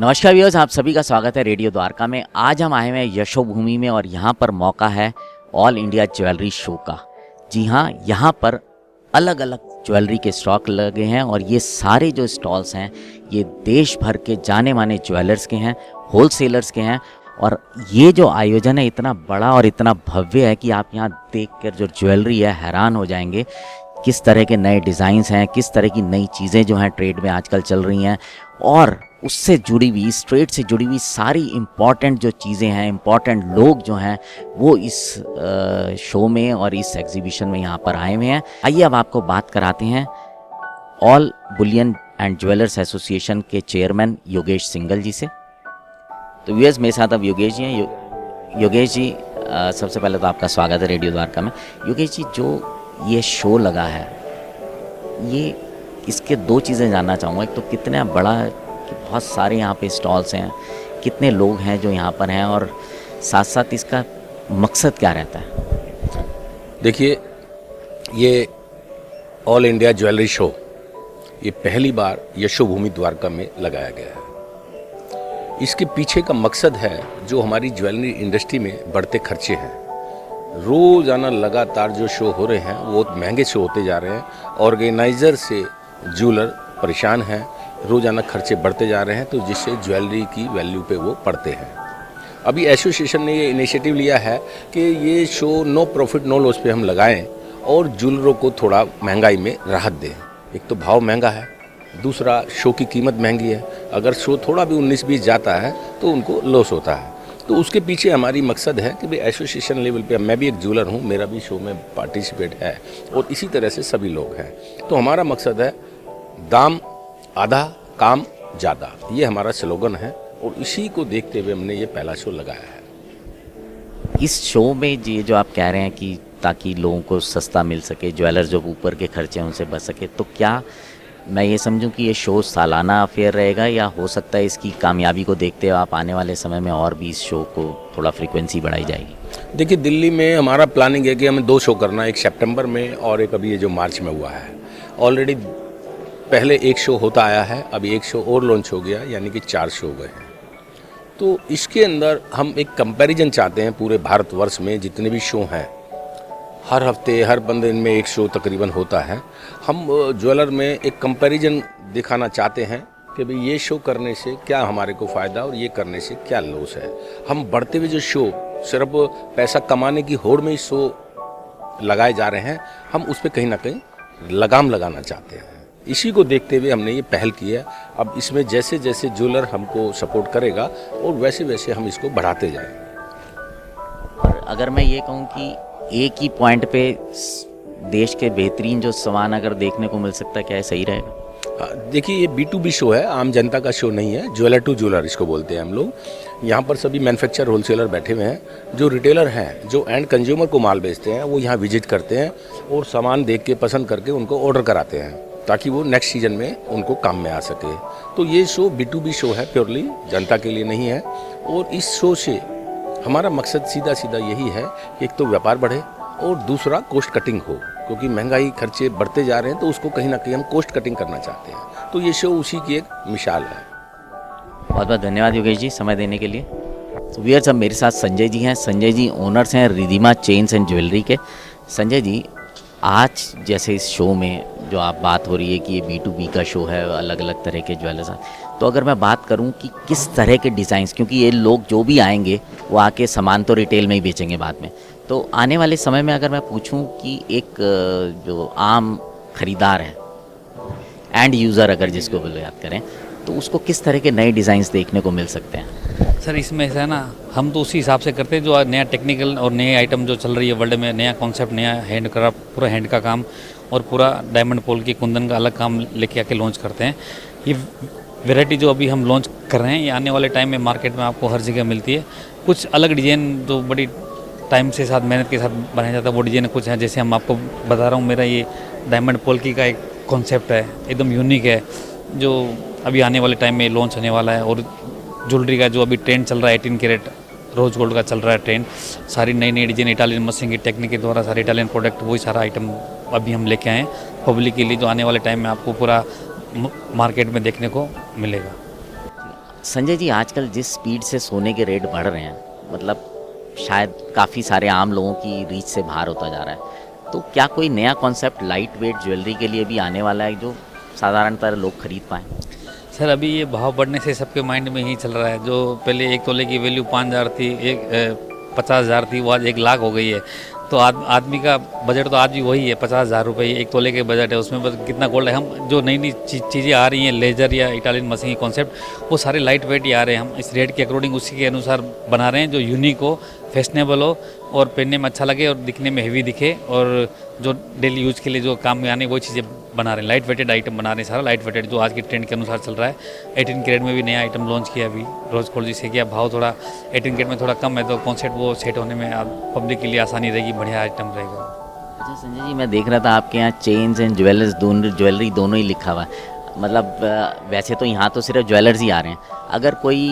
नमस्कार व्यूअर्स, आप सभी का स्वागत है रेडियो द्वारका में। आज हम आए हुए हैं यशोभूमि में और यहाँ पर मौका है ऑल इंडिया ज्वेलरी शो का। जी हाँ, यहाँ पर अलग अलग ज्वेलरी के स्टॉक लगे हैं और ये सारे जो स्टॉल्स हैं ये देश भर के जाने माने ज्वेलर्स के हैं, होलसेलर्स के हैं। और ये जो आयोजन है इतना बड़ा और इतना भव्य है कि आप यहाँ देखकर जो ज्वेलरी है हैरान हो जाएंगे। किस तरह के नए डिज़ाइंस हैं, किस तरह की नई चीज़ें जो हैं ट्रेड में आजकल चल रही हैं और उससे जुड़ी हुई, इस ट्रेड से जुड़ी हुई सारी इम्पॉर्टेंट जो चीज़ें हैं, इम्पॉर्टेंट लोग जो हैं वो इस शो में और इस एग्जीबिशन में यहाँ पर आए हुए हैं। आइए अब आपको बात कराते हैं all Boolean and jewellers association के चेयरमैन योगेश सिंघल जी से। तो व्यूअर्स, मेरे साथ अब योगेश जी हैं। योगेश जी, सबसे पहले तो आपका स्वागत है रेडियो द्वारका में। योगेश जी, जो ये शो लगा है, ये इसके दो चीज़ें जानना चाहूँगा। एक तो कितना बड़ा है कि बहुत सारे यहाँ पे स्टॉल्स हैं, कितने लोग हैं जो यहाँ पर हैं, और साथ साथ इसका मकसद क्या रहता है? देखिए, ये ऑल इंडिया ज्वेलरी शो ये पहली बार यशोभूमि द्वारका में लगाया गया है। इसके पीछे का मकसद है जो हमारी ज्वेलरी इंडस्ट्री में बढ़ते खर्चे हैं। रोज़ाना लगातार जो शो हो रहे हैं वो महंगे शो होते जा रहे हैं। ऑर्गेनाइज़र से ज्वेलर परेशान हैं, रोज़ाना खर्चे बढ़ते जा रहे हैं, तो जिससे ज्वेलरी की वैल्यू पे वो पड़ते हैं। अभी एसोसिएशन ने ये इनिशिएटिव लिया है कि ये show no profit no loss पे हम लगाएं और ज्वेलरों को थोड़ा महंगाई में राहत दें। एक तो भाव महंगा है, दूसरा शो की कीमत महंगी है। अगर शो थोड़ा भी 19-20 जाता है तो उनको लॉस होता है। तो उसके पीछे हमारी मकसद है कि भाई एसोसिएशन लेवल पे, मैं भी एक ज्वेलर हूँ, मेरा भी शो में पार्टिसिपेट है और इसी तरह से सभी लोग हैं। तो हमारा मकसद है दाम आधा काम ज़्यादा, ये हमारा स्लोगन है और इसी को देखते हुए हमने ये पहला शो लगाया है। इस शो में ये जो आप कह रहे हैं कि ताकि लोगों को सस्ता मिल सके, ज्वेलर्स जो ऊपर के खर्चे हैं उनसे बच सके, तो क्या मैं ये समझूं कि ये शो सालाना अफेयर रहेगा या हो सकता है इसकी कामयाबी को देखते हुए आप आने वाले समय में और भी इस शो को थोड़ा फ्रीक्वेंसी बढ़ाई जाएगी? देखिए, दिल्ली में हमारा प्लानिंग है कि हमें 2 शो करना है, एक सितंबर में और एक अभी ये जो मार्च में हुआ है। ऑलरेडी पहले एक शो होता आया है, अभी एक शो और लॉन्च हो गया, यानी कि 4 शो हो गए हैं। तो इसके अंदर हम एक कंपैरिजन चाहते हैं पूरे भारतवर्ष में जितने भी शो हैं। हर हफ्ते हर 15 दिन में एक शो तकरीबन होता है। हम ज्वेलर में एक कंपैरिजन दिखाना चाहते हैं कि भाई ये शो करने से क्या हमारे को फ़ायदा और ये करने से क्या लॉस है। हम बढ़ते हुए जो शो सिर्फ पैसा कमाने की होड़ में ही शो लगाए जा रहे हैं, हम उस पर कहीं ना कहीं लगाम लगाना चाहते हैं। इसी को देखते हुए हमने ये पहल की है। अब इसमें जैसे जैसे ज्वेलर हमको सपोर्ट करेगा और वैसे वैसे हम इसको बढ़ाते जाएंगे। और अगर मैं ये कहूँ कि एक ही पॉइंट पे देश के बेहतरीन जो सामान अगर देखने को मिल सकता है, क्या है सही रहेगा? देखिए, ये B2B शो है, आम जनता का शो नहीं है। ज्वेलर टू ज्वेलर इसको बोलते हैं हम लोग। यहाँ पर सभी मैन्युफैक्चरर होलसेलर बैठे हुए हैं। जो रिटेलर हैं, जो एंड कंज्यूमर को माल बेचते हैं, वो यहाँ विजिट करते हैं और सामान देख के पसंद करके उनको ऑर्डर कराते हैं ताकि वो नेक्स्ट सीजन में उनको काम में आ सके। तो ये शो B2B शो है, प्योरली जनता के लिए नहीं है। और इस शो से हमारा मकसद सीधा सीधा यही है कि एक तो व्यापार बढ़े और दूसरा कॉस्ट कटिंग हो, क्योंकि महंगाई खर्चे बढ़ते जा रहे हैं तो उसको कहीं ना कहीं हम कॉस्ट कटिंग करना चाहते हैं। तो ये शो उसी की एक मिसाल है। बहुत बहुत धन्यवाद योगेश जी समय देने के लिए। तो व्यूअर्स, अब मेरे साथ संजय जी हैं। संजय जी ओनर्स हैं रिधिमा चेन्स एंड ज्वेलरी के। संजय जी, आज जैसे इस शो में जो आप बात हो रही है कि ये B2B का शो है, अलग अलग तरह के ज्वेलर्स, तो अगर मैं बात करूं कि किस तरह के डिज़ाइंस, क्योंकि ये लोग जो भी आएंगे वो आके सामान तो रिटेल में ही बेचेंगे बाद में, तो आने वाले समय में अगर मैं पूछूं कि एक जो आम ख़रीदार है, एंड यूज़र अगर जिसको बोलो याद करें, तो उसको किस तरह के नए डिज़ाइंस देखने को मिल सकते हैं? सर, इसमें ऐसा है ना, हम तो उसी हिसाब से करते हैं जो नया टेक्निकल और नए आइटम जो चल रही है वर्ल्ड में, नया कॉन्सेप्ट, नया हैंड क्राफ्ट, पूरा हैंड का काम और पूरा डायमंड पोल की कुंदन का अलग काम लेके आके लॉन्च करते हैं। ये वैरायटी जो अभी हम लॉन्च कर रहे हैं, ये आने वाले टाइम में मार्केट में आपको हर जगह मिलती है। कुछ अलग डिज़ाइन जो बड़ी टाइम से साथ मेहनत के साथ बनाया जाता है, वो डिज़ाइन कुछ है। जैसे हम आपको बता रहा हूँ, मेरा ये डायमंड पोल की का एक कॉन्सेप्ट है, एकदम यूनिक है, जो अभी आने वाले टाइम में लॉन्च होने वाला है। और ज्वेलरी का जो अभी ट्रेंड चल रहा है, 18 कैरेट रोज गोल्ड का चल रहा है ट्रेंड, सारी नई नई डिजाइन इटालियन मशीन की टेक्निक के द्वारा सारे इटालियन प्रोडक्ट, वही सारा आइटम अभी हम लेके आए हैं पब्लिक के लिए, जो आने वाले टाइम में आपको पूरा मार्केट में देखने को मिलेगा। संजय जी, आजकल जिस स्पीड से सोने के रेट बढ़ रहे हैं, मतलब शायद काफ़ी सारे आम लोगों की रीच से बाहर होता जा रहा है, तो क्या कोई नया कॉन्सेप्ट लाइट वेट ज्वेलरी के लिए भी आने वाला है जो साधारणतः लोग खरीद पाएँ? सर अभी ये भाव बढ़ने से सबके माइंड में ही चल रहा है। जो पहले 1 तोले की वैल्यू 5,000 थी, 50,000 थी, वो आज 1 लाख हो गई है। तो आदमी का बजट तो आज भी वही है, 50,000 रुपये 1 तोले के बजट है। उसमें बस कितना गोल्ड है। हम जो नई नई चीज़ें आ रही हैं, लेजर या इटालियन मशीन कॉन्सेप्ट, वो सारे लाइट वेट ही आ रहे हैं। हम इस रेट के अकॉर्डिंग उसी के अनुसार बना रहे हैं, जो यूनिक हो, फैशनेबल हो और पहनने में अच्छा लगे और दिखने में हेवी दिखे, और जो डेली यूज के लिए जो काम में आने वो चीज़ें बना रहे हैं। लाइट वेटेड आइटम बना रहे हैं, सारा लाइट वेटेड जो आज के ट्रेंड के अनुसार चल रहा है। 18 कैरेट में भी नया आइटम लॉन्च किया अभी रोज गोल्ड जी से किया। भाव थोड़ा 18 कैरेट में थोड़ा कम है, तो कॉन्सेप्ट वो सेट होने में पब्लिक के लिए आसानी रहेगी, बढ़िया आइटम रहेगा। अच्छा संजय जी, मैं देख रहा था आपके यहाँ चेन्स एंड ज्वेलरी दोनों ही लिखा हुआ है। मतलब वैसे तो यहाँ तो सिर्फ ज्वेलर्स ही आ रहे हैं, अगर कोई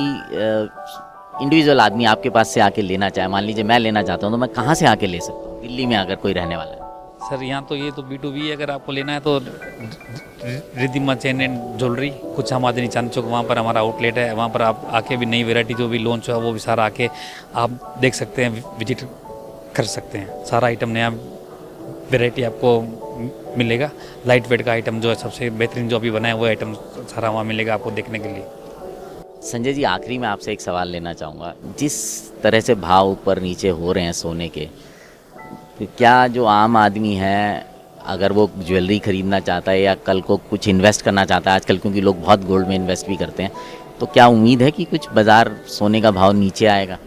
इंडिविजुअल आदमी आपके पास से आके लेना चाहे, मान लीजिए मैं लेना चाहता हूँ, तो मैं कहाँ से आके ले सकता हूँ दिल्ली में अगर कोई रहने वाला है? सर यहाँ तो ये तो B2B है। अगर आपको लेना है तो रिद्धिमा चेन एंड ज्वेलरी, कुछ आमादनी चांद चौक, वहाँ पर हमारा आउटलेट है। वहाँ पर आप आके भी नई वैरायटी जो भी लॉन्च हुआ वो भी सारा आके आप देख सकते हैं, विजिट कर सकते हैं। सारा आइटम नया वैरायटी आपको मिलेगा। लाइट वेट का आइटम जो है सबसे बेहतरीन जो अभी बना है वो आइटम सारा वहाँ मिलेगा आपको देखने के लिए। संजय जी, आखिरी में आपसे एक सवाल लेना चाहूँगा। जिस तरह से भाव ऊपर नीचे हो रहे हैं सोने के, तो क्या जो आम आदमी है अगर वो ज्वेलरी खरीदना चाहता है या कल को कुछ इन्वेस्ट करना चाहता है, आजकल क्योंकि लोग बहुत गोल्ड में इन्वेस्ट भी करते हैं, तो क्या उम्मीद है कि कुछ बाज़ार सोने का भाव नीचे आएगा?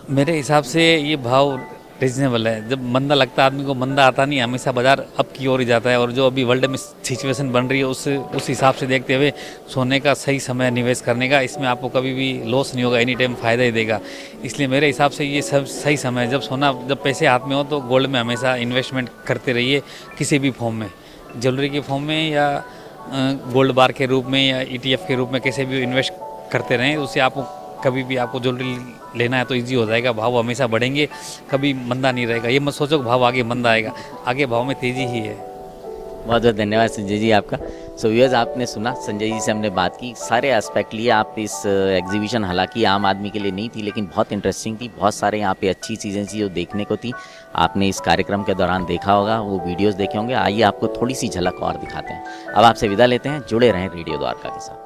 मेरे हिसाब से ये भाव रीजनेबल है। जब मंदा लगता है आदमी को, मंदा आता नहीं, हमेशा बाजार अप की ओर ही जाता है। और जो अभी वर्ल्ड में सिचुएशन बन रही है उस हिसाब से देखते हुए सोने का सही समय निवेश करने का, इसमें आपको कभी भी लॉस नहीं होगा, एनी टाइम फ़ायदा ही देगा। इसलिए मेरे हिसाब से ये सब सही समय है। जब पैसे हाथ में हो तो गोल्ड में हमेशा इन्वेस्टमेंट करते रहिए, किसी भी फॉर्म में, ज्वेलरी के फॉर्म में या गोल्ड बार के रूप में या ETF के रूप में, कैसे भी इन्वेस्ट करते रहें। उससे आपको कभी भी आपको ज्वेलरी लेना है तो इजी हो जाएगा। भाव हमेशा बढ़ेंगे, कभी मंदा नहीं रहेगा। ये मत सोचो कि भाव आगे मंदा आएगा, आगे भाव में तेज़ी ही है। बहुत बहुत धन्यवाद संजय जी आपका। सो व्यूअर्स, आपने सुना, संजय जी से हमने बात की, सारे एस्पेक्ट लिए। आप इस एग्जीबिशन हालांकि आम आदमी के लिए नहीं थी, लेकिन बहुत इंटरेस्टिंग थी। बहुत सारे यहाँ पे अच्छी चीज़ें थी जो देखने को थी। आपने इस कार्यक्रम के दौरान देखा होगा, वो वीडियोस देखे होंगे। आइए आपको थोड़ी सी झलक और दिखाते हैं। अब आपसे विदा लेते हैं, जुड़े रहें रेडियो द्वारका के साथ।